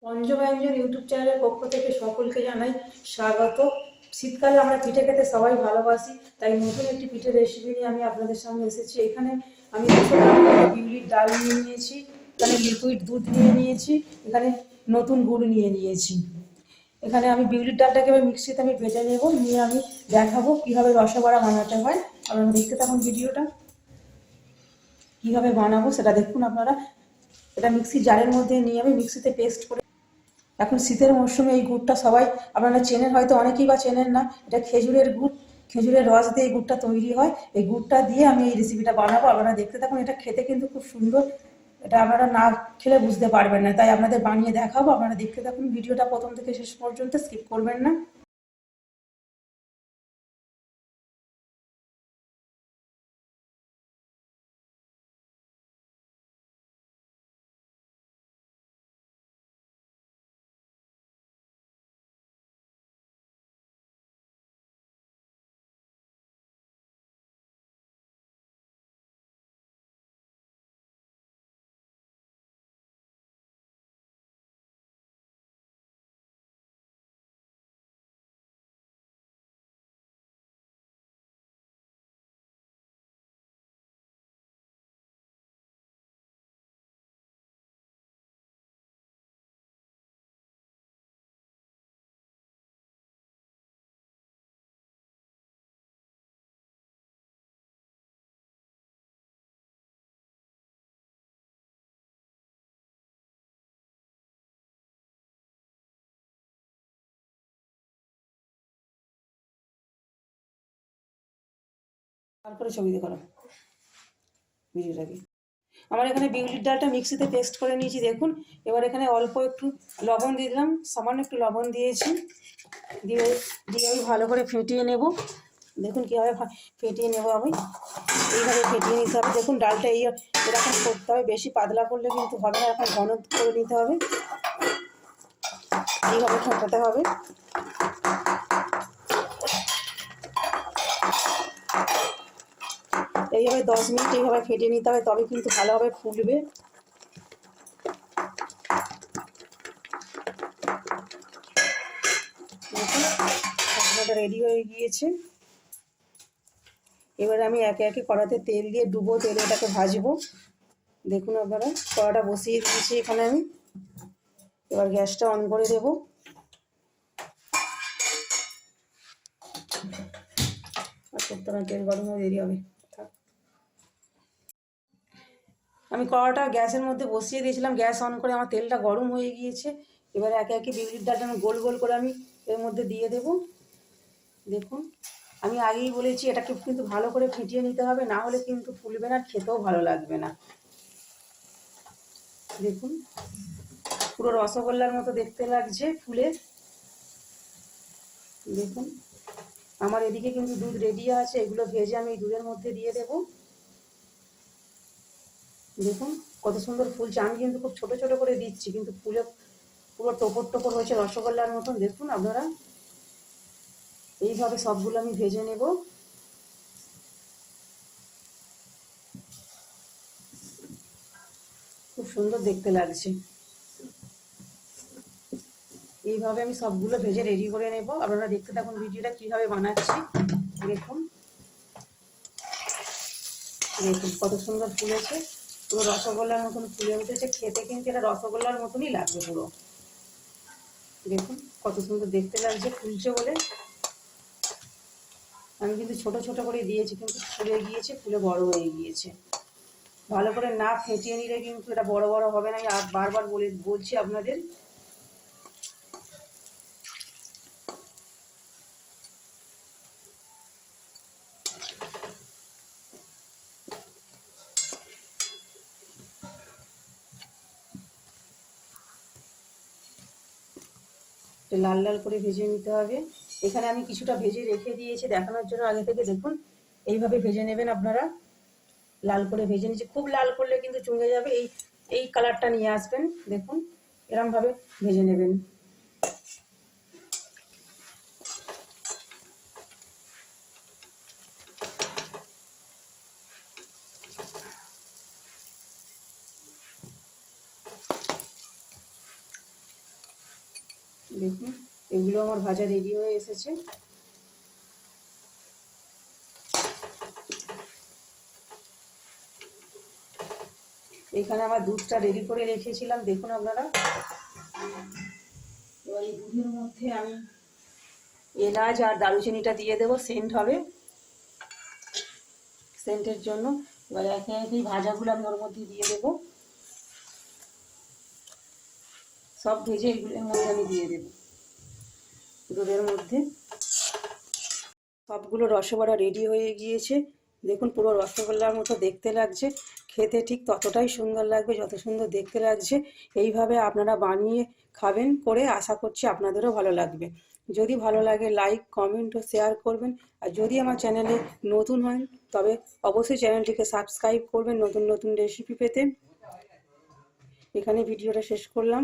পঞ্চব্যঞ্জন YouTube চ্যানেলের পক্ষ থেকে সকলকে জানাই স্বাগত। শীতকালে আমরা পিঠে খেতে সবাই ভালোবাসি, তাই নতুন একটি পিঠে রেসিপি নিয়ে আমি আপনাদের সামনে এসেছি। এখানে আমি 200 গ্রাম বিউলির ডাল নিয়ে নিয়েছি, এখানে লিকুইড দুধ নিয়ে নিয়েছি, এখানে নতুন গুড় নিয়ে নিয়েছি। এখানে আমি বিউলির ডালটাকে মিক্সিতে আমি বেটে নেব, নিয়ে আমি দেখাবো কীভাবে রসবড়া বানাতে হয়। আপনারা দেখতে থাকুন ভিডিওটা, কীভাবে বানাবো সেটা দেখুন আপনারা। এটা মিক্সির জারের মধ্যে নিয়ে আমি মিক্সিতে পেস্ট করে, এখন শীতের মরশুমে এই গুড়টা সবাই আপনারা চেনেন, হয়তো অনেকেই বা চেনেন না। এটা খেজুরের গুড়, খেজুরের রস দিয়ে এই গুড়টা তৈরি হয়। এই গুড়টা দিয়ে আমি এই রেসিপিটা বানাবো, আপনারা দেখতে থাকুন। এটা খেতে কিন্তু খুব সুন্দর, এটা আপনারা না খেলে বুঝতে পারবেন না, তাই আপনাদের বানিয়ে দেখাবো। আপনারা দেখতে থাকুন ভিডিওটা প্রথম থেকে শেষ পর্যন্ত, স্কিপ করবেন না। তারপরে ছবি করো ভিডিওটাকে। আমার এখানে বিউলির ডালটা মিক্সিতে পেস্ট করে নিয়েছি, দেখুন। এবার এখানে অল্প একটু লবণ দিয়ে দিলাম, সামান্য একটু লবণ দিয়েছি, দিয়ে দিয়ে আমি ভালো করে ফেটিয়ে নেব। দেখুন কীভাবে ফেটিয়ে নেব আমি, এইভাবে ফেটিয়ে নিতে হবে। দেখুন ডালটা এরকম করতে হবে, বেশি পাতলা করলে কিন্তু হবে না, এখন ঘন করে নিতে হবে, এইভাবে ফেটাতে হবে। এইভাবে 10 মিনিট এইভাবে ফেটিয়ে নিতে হবে, তবে কিন্তু ভালোভাবে ফুলবে। দেখুন আপনাটা রেডি হয়ে গিয়েছে। এবার আমি একে একে কড়াতে তেল দিয়ে ডুবো তেলে এটাকে ভাজবো। দেখুন আপনারা, কড়াটা বসিয়ে দিয়েছি এখানে আমি। এবার গ্যাসটা অন করে দেবো। আর করতে না, তেল গরম হয়ে দেরি হবে। আমি কড়াটা গ্যাসের মধ্যে বসিয়ে দিয়েছিলাম, গ্যাস অন করে আমার তেলটা গরম হয়ে গিয়েছে। এবার একে একে বিউলির ডালটা আমি গোল গোল করে আমি এর মধ্যে দিয়ে দেব। দেখুন আমি আগেই বলেছি, এটাকে কিন্তু ভালো করে ফেটিয়ে নিতে হবে, না হলে কিন্তু ফুলবে না, খেতেও ভালো লাগবে না। দেখুন পুরো রসগোল্লার মতো দেখতে লাগছে ফুলে। দেখুন আমার এদিকে কিন্তু দুধ রেডি আছে, এগুলো ভেজে আমি দুধের মধ্যে দিয়ে দেব। দেখুন কত সুন্দর ফুলছে, আমি কিন্তু খুব ছোট ছোট করে দিচ্ছি, কিন্তু ফুলে পুরো টোপর টোপর হয়েছে রসগোল্লার মতন। দেখুন আপনারা, এইভাবে সবগুলো আমি ভেজে নেব। খুব সুন্দর দেখতে লাগছে। এইভাবে আমি সবগুলো ভেজে রেডি করে নেব। আপনারা দেখতে থাকুন ভিডিওটা কিভাবে বানাচ্ছি। দেখুন দেখুন কত সুন্দর ফুলেছে, পুরো রসগোল্লার মতন ফুলে উঠেছে। খেতে কিন্তু এটা রসগোল্লার মতনই লাগবে পুরো। দেখুন কত সুন্দর দেখতে লাগছে ফুলছে বলে। আমি কিন্তু ছোট ছোট করে দিয়েছি, কিন্তু ফুলে গিয়েছে, ফুলে বড় হয়ে গিয়েছে। ভালো করে না ফেটিয়ে নিলে কিন্তু এটা বড় বড় হবে না। আমি বারবার বলছি আপনাদের। লাল লাল করে ভেজে নিতে হবে। এখানে আমি কিছুটা ভেজে রেখে দিয়েছি দেখানোর জন্য আগে থেকে। দেখুন এইভাবে ভেজে নেবেন আপনারা, লাল করে ভেজে নিচ্ছি। খুব লাল করলে কিন্তু চুঙ্গে যাবে, এই এই কালারটা নিয়ে আসবেন। দেখুন এরকম ভাবে ভেজে নেবেন। দেখুন এগুলো আমার ভাজা রেডি হয়ে এসেছে। এখানে আমার দুধটা রেডি করে রেখেছিলাম, দেখুন আপনারা। এবার এই দুধের মধ্যে আমি এলাচ আর দারুচিনিটা দিয়ে দেবো, সেন্ট হবে, সেন্টের জন্য। এবার একে একে ভাজাগুলো আমি ওর মধ্যে দিয়ে দেবো, সব ভেজে এগুলোর মধ্যে আমি দিয়ে দেবো দুধের মধ্যে। সবগুলো রসবড়া রেডি হয়ে গিয়েছে, দেখুন পুরো রসগোল্লার মতো দেখতে লাগছে, খেতে ঠিক ততটাই সুন্দর লাগবে যত সুন্দর দেখতে লাগছে। এইভাবে আপনারা বানিয়ে খাবেন, করে আশা করছি আপনাদেরও ভালো লাগবে। যদি ভালো লাগে লাইক কমেন্ট ও শেয়ার করবেন। আর যদি আমার চ্যানেলে নতুন হন তবে অবশ্যই চ্যানেলটিকে সাবস্ক্রাইব করবেন নতুন নতুন রেসিপি পেতে। এখানে ভিডিওটা শেষ করলাম।